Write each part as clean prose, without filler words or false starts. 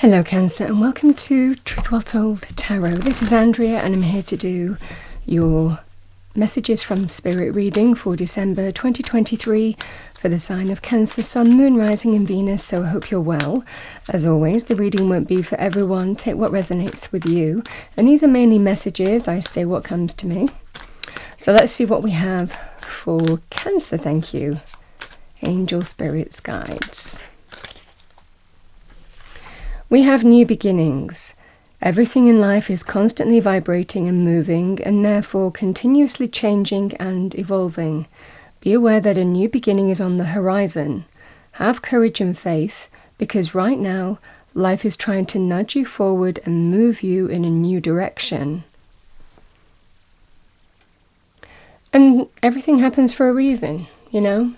Hello Cancer and welcome to Truth Well Told Tarot. This is Andrea and I'm here to do your messages from Spirit reading for December 2023 for the sign of Cancer, Sun, Moon, Rising and Venus, so I hope you're well. As always, the reading won't be for everyone. Take what resonates with you. And these are mainly messages. I say what comes to me. So let's see what we have for Cancer. Thank you. Angel, Spirits, Guides. We have new beginnings. Everything in life is constantly vibrating and moving and therefore continuously changing and evolving. Be aware that a new beginning is on the horizon. Have courage and faith because right now life is trying to nudge you forward and move you in a new direction. And everything happens for a reason, you know?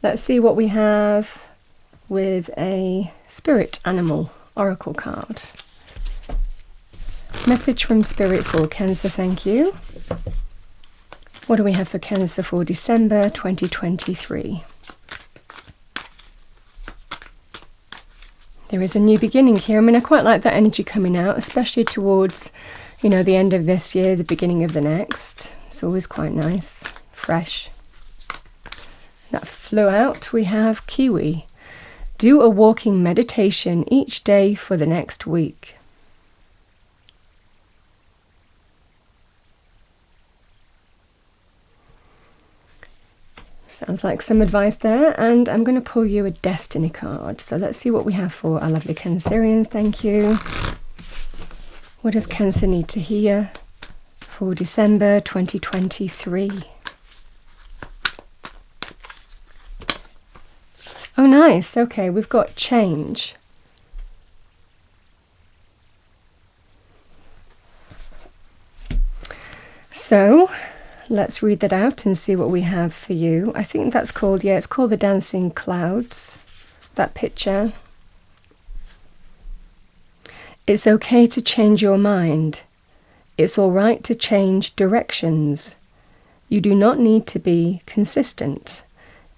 Let's see what we have with a spirit animal oracle card. Message from Spirit for Cancer, thank you. What do we have for Cancer for December 2023? There is a new beginning here. I mean, I quite like that energy coming out, especially towards, the end of this year, the beginning of the next. It's always quite nice, fresh. That flew out. We have Kiwi. Do a walking meditation each day for the next week. Sounds like some advice there. And I'm going to pull you a destiny card. So let's see what we have for our lovely Cancerians. Thank you. What does Cancer need to hear for December 2023? Oh, nice. Okay, we've got change. So, let's read that out and see what we have for you. I think that's called, it's called the Dancing Clouds, that picture. It's okay to change your mind. It's all right to change directions. You do not need to be consistent.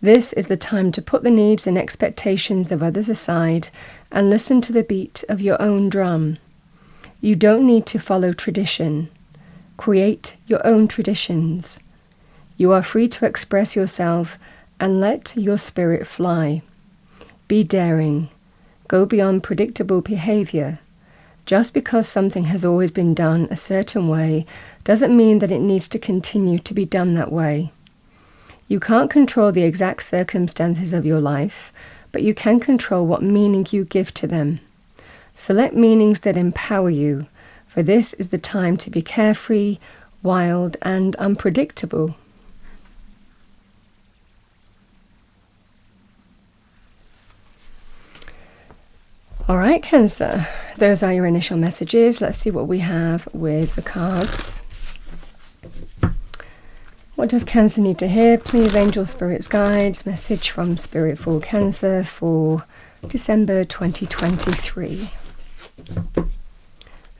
This is the time to put the needs and expectations of others aside and listen to the beat of your own drum. You don't need to follow tradition. Create your own traditions. You are free to express yourself and let your spirit fly. Be daring. Go beyond predictable behavior. Just because something has always been done a certain way doesn't mean that it needs to continue to be done that way. You can't control the exact circumstances of your life, but you can control what meaning you give to them. Select meanings that empower you, for this is the time to be carefree, wild, and unpredictable. All right, Cancer, those are your initial messages. Let's see what we have with the cards. What does Cancer need to hear? Please, Angel, Spirits, Guides, message from Spirit for Cancer for December 2023.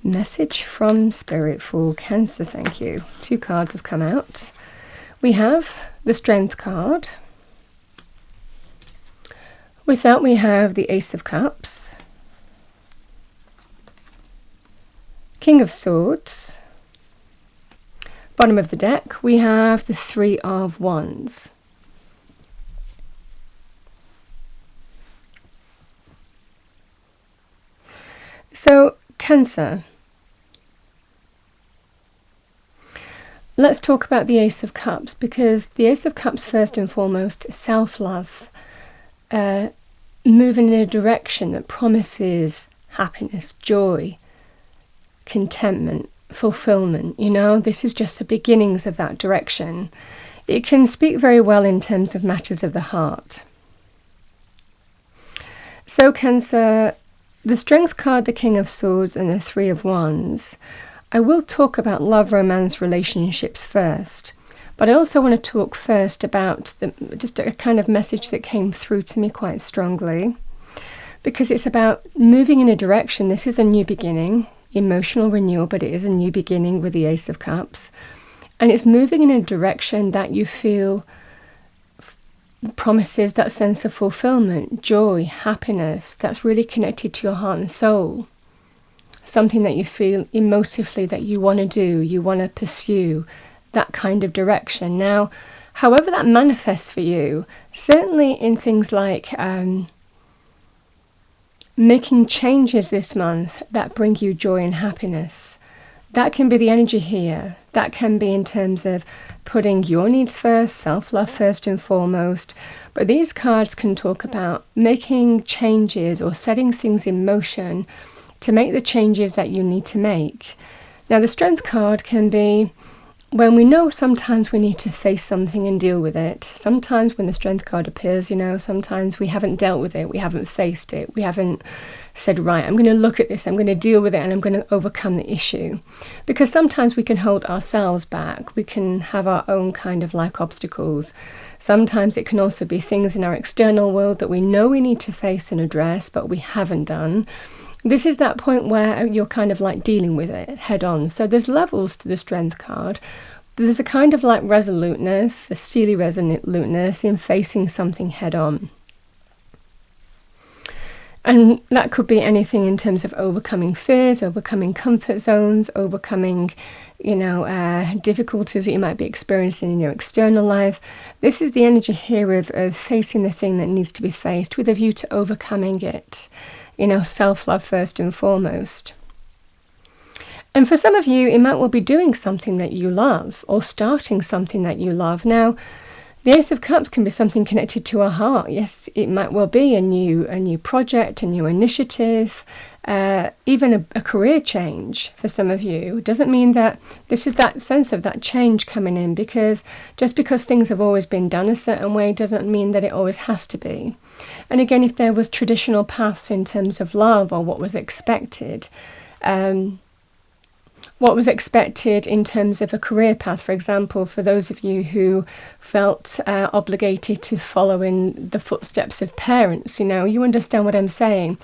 Message from Spirit for Cancer, thank you. 2 cards have come out. We have the Strength card. With that, we have the Ace of Cups, King of Swords. Bottom of the deck, we have the 3 of Wands. So, Cancer. Let's talk about the Ace of Cups, because the Ace of Cups, first and foremost, self-love. Moving in a direction that promises happiness, joy, contentment, fulfillment. This is just the beginnings of that direction. It can speak very well in terms of matters of the heart. So Cancer, the Strength card, the King of Swords and the 3 of Wands. I will talk about love, romance, relationships first, but I also want to talk first about just a kind of message that came through to me quite strongly, because it's about moving in a direction. This is a new beginning. Emotional renewal, but it is a new beginning with the Ace of Cups, and it's moving in a direction that you feel promises that sense of fulfillment, joy, happiness that's really connected to your heart and soul. Something that you feel emotively that you want to do, you want to pursue, that kind of direction. Now, however that manifests for you, certainly in things like making changes this month that bring you joy and happiness, that can be the energy here. That can be in terms of putting your needs first, self-love first and foremost. But these cards can talk about making changes or setting things in motion to make the changes that you need to make. Now, the Strength card can be when we know sometimes we need to face something and deal with it. Sometimes when the Strength card appears, sometimes we haven't dealt with it, we haven't faced it, we haven't said, right, I'm going to look at this, I'm going to deal with it, and I'm going to overcome the issue. Because sometimes we can hold ourselves back, we can have our own kind of like obstacles. Sometimes it can also be things in our external world that we know we need to face and address, but we haven't done. This is that point where you're kind of like dealing with it head on. So there's levels to the Strength card. There's a kind of like resoluteness, a steely resoluteness in facing something head on. And that could be anything in terms of overcoming fears, overcoming comfort zones, overcoming, difficulties that you might be experiencing in your external life. This is the energy here of facing the thing that needs to be faced with a view to overcoming it. Self-love first and foremost. And for some of you, it might well be doing something that you love or starting something that you love. Now, the Ace of Cups can be something connected to our heart. Yes, it might well be a new project, a new initiative, even a career change for some of you. It doesn't mean that this is that sense of that change coming in, because just because things have always been done a certain way doesn't mean that it always has to be. And again, if there was traditional paths in terms of love or what was expected in terms of a career path, for example, for those of you who felt obligated to follow in the footsteps of parents, you understand what I'm saying.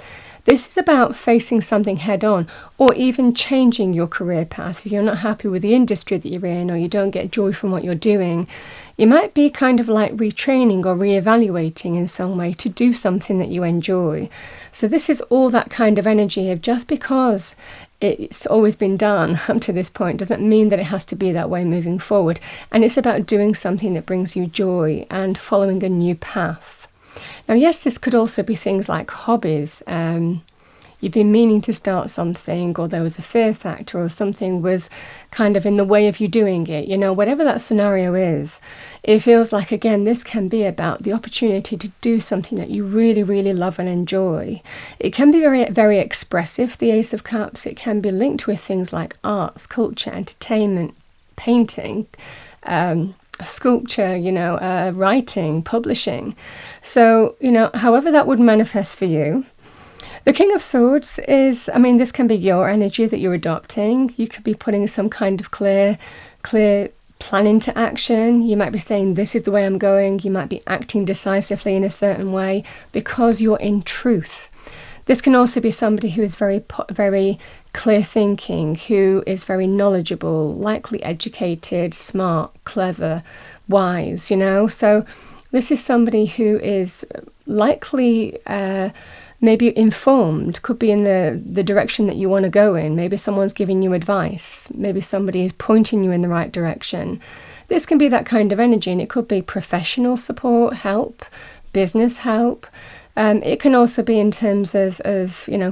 This is about facing something head on, or even changing your career path. If you're not happy with the industry that you're in, or you don't get joy from what you're doing, you might be kind of like retraining or reevaluating in some way to do something that you enjoy. So this is all that kind of energy of just because it's always been done up to this point doesn't mean that it has to be that way moving forward. And it's about doing something that brings you joy and following a new path. Now, yes, this could also be things like hobbies. You've been meaning to start something, or there was a fear factor, or something was kind of in the way of you doing it. Whatever that scenario is, it feels like, again, this can be about the opportunity to do something that you really, really love and enjoy. It can be very, very expressive, the Ace of Cups. It can be linked with things like arts, culture, entertainment, painting, sculpture, writing, publishing. So, however that would manifest for you. The King of Swords is, this can be your energy that you're adopting. You could be putting some kind of clear plan into action. You might be saying, this is the way I'm going. You might be acting decisively in a certain way because you're in truth. This can also be somebody who is very, very clear thinking, who is very knowledgeable, likely educated, smart, clever, wise, So this is somebody who is likely maybe informed, could be in the direction that you want to go in. Maybe someone's giving you advice. Maybe somebody is pointing you in the right direction. This can be that kind of energy, and it could be professional support, help, business help. It can also be in terms of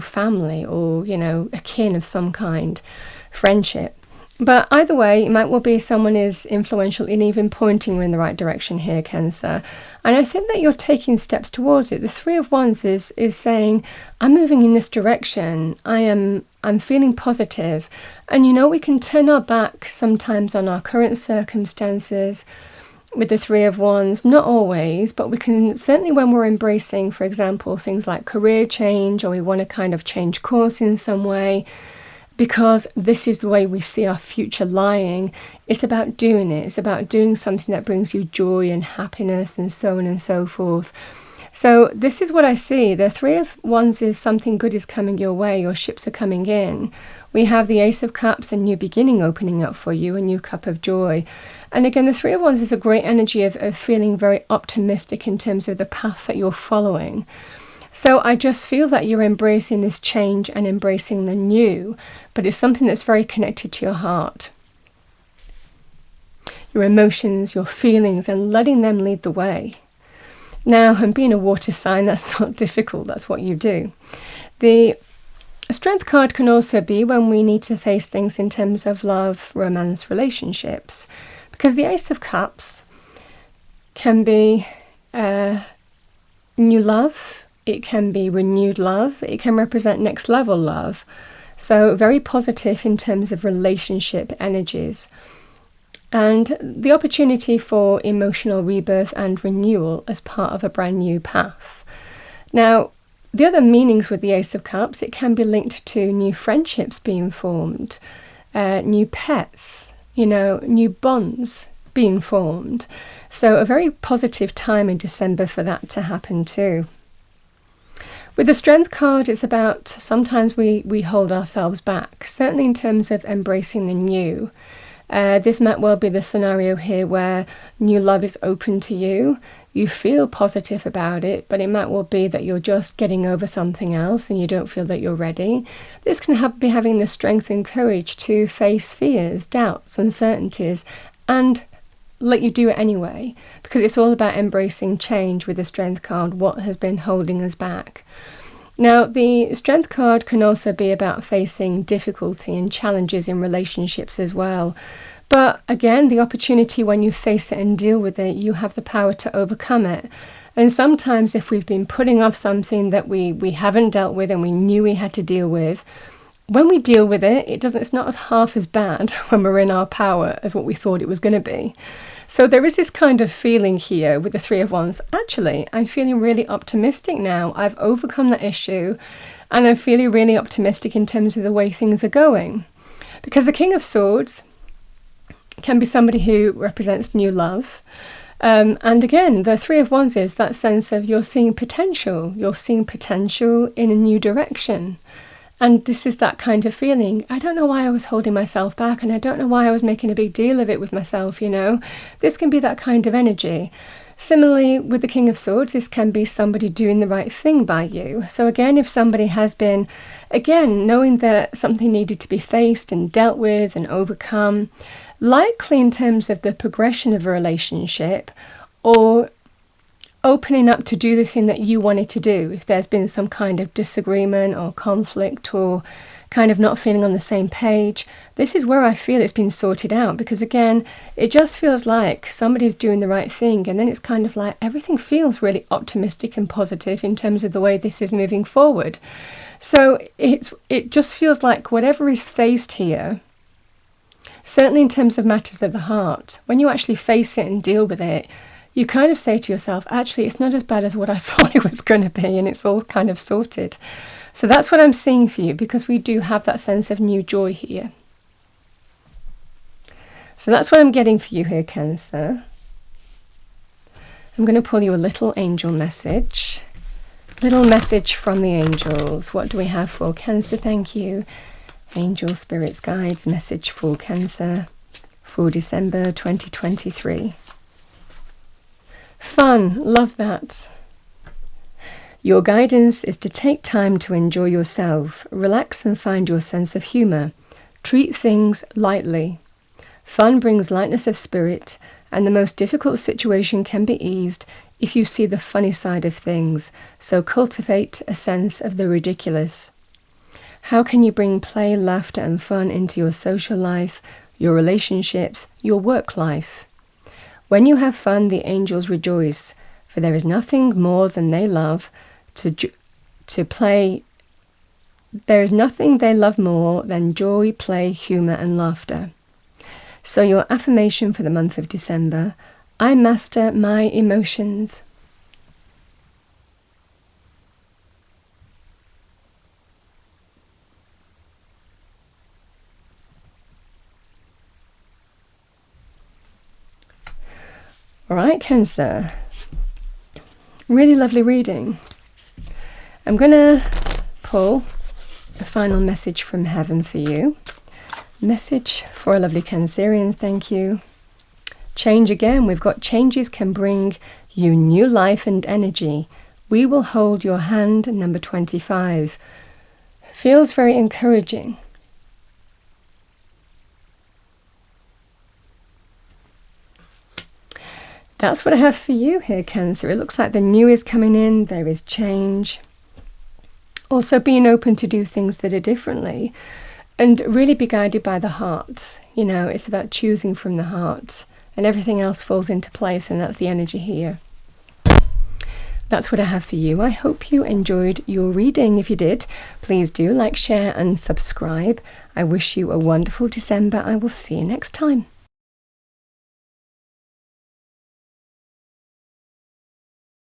family or, a kin of some kind, friendship. But either way, it might well be someone is influential in even pointing you in the right direction here, Cancer. And I think that you're taking steps towards it. The Three of Wands is saying, I'm moving in this direction. I'm feeling positive. And we can turn our back sometimes on our current circumstances with the Three of Wands. Not always, but we can certainly, when we're embracing, for example, things like career change, or we want to kind of change course in some way, because this is the way we see our future lying. It's about doing it. It's about doing something that brings you joy and happiness and so on and so forth. So this is what I see. The Three of Wands is something good is coming your way. Your ships are coming in. We have the Ace of Cups, a new beginning opening up for you, a new cup of joy. And again, the Three of Wands is a great energy of feeling very optimistic in terms of the path that you're following. So I just feel that you're embracing this change and embracing the new, but it's something that's very connected to your heart, your emotions, your feelings, and letting them lead the way. Now, and being a water sign, that's not difficult. That's what you do. The Strength card can also be when we need to face things in terms of love, romance, relationships. Because the Ace of Cups can be new love. It can be renewed love. It can represent next level love. So very positive in terms of relationship energies. And the opportunity for emotional rebirth and renewal as part of a brand new path. Now, the other meanings with the Ace of Cups, it can be linked to new friendships being formed, new pets, new bonds being formed. So a very positive time in December for that to happen too. With the Strength card, it's about sometimes we hold ourselves back, certainly in terms of embracing the new. This might well be the scenario here where new love is open to you. You feel positive about it, but it might well be that you're just getting over something else and you don't feel that you're ready. This can be having the strength and courage to face fears, doubts, uncertainties, and let you do it anyway, because it's all about embracing change with the Strength card, what has been holding us back. Now, the Strength card can also be about facing difficulty and challenges in relationships as well. But again, the opportunity when you face it and deal with it, you have the power to overcome it. And sometimes if we've been putting off something that we haven't dealt with and we knew we had to deal with, when we deal with it, it's not half as bad when we're in our power as what we thought it was going to be. So there is this kind of feeling here with the Three of Wands. Actually, I'm feeling really optimistic now. I've overcome that issue and I'm feeling really optimistic in terms of the way things are going. Because the King of Swords can be somebody who represents new love. And again, the Three of Wands is that sense of you're seeing potential. You're seeing potential in a new direction. And this is that kind of feeling. I don't know why I was holding myself back, and I don't know why I was making a big deal of it with myself, This can be that kind of energy. Similarly, with the King of Swords, this can be somebody doing the right thing by you. So again, if somebody has been, knowing that something needed to be faced and dealt with and overcome, likely in terms of the progression of a relationship, or opening up to do the thing that you wanted to do, if there's been some kind of disagreement or conflict or kind of not feeling on the same page, this is where I feel it's been sorted out. Because again, it just feels like somebody's doing the right thing, and then it's kind of like everything feels really optimistic and positive in terms of the way this is moving forward. So it just feels like whatever is faced here, certainly in terms of matters of the heart, when you actually face it and deal with it, you kind of say to yourself, actually, it's not as bad as what I thought it was going to be, and it's all kind of sorted. So that's what I'm seeing for you, because we do have that sense of new joy here. So that's what I'm getting for you here, Cancer. I'm going to pull you a little angel message. Little message from the angels. What do we have for Cancer? Thank you. Angel, spirits, guides, message for Cancer for December 2023. Fun, love that. Your guidance is to take time to enjoy yourself, relax and find your sense of humour. Treat things lightly. Fun brings lightness of spirit, and the most difficult situation can be eased if you see the funny side of things, so cultivate a sense of the ridiculous. How can you bring play, laughter and fun into your social life, your relationships, your work life? When you have fun, the angels rejoice, for there is nothing more than they love to play. There is nothing they love more than joy, play, humour and laughter. So your affirmation for the month of December: I master my emotions. All right, Cancer. Really lovely reading. I'm going to pull a final message from heaven for you. Message for a lovely Cancerians, thank you. Change again. We've got changes can bring you new life and energy. We will hold your hand, number 25. Feels very encouraging. That's what I have for you here, Cancer. It looks like the new is coming in. There is change. Also being open to do things that are differently and really be guided by the heart. You know, it's about choosing from the heart and everything else falls into place, and that's the energy here. That's what I have for you. I hope you enjoyed your reading. If you did, please do like, share and subscribe. I wish you a wonderful December. I will see you next time.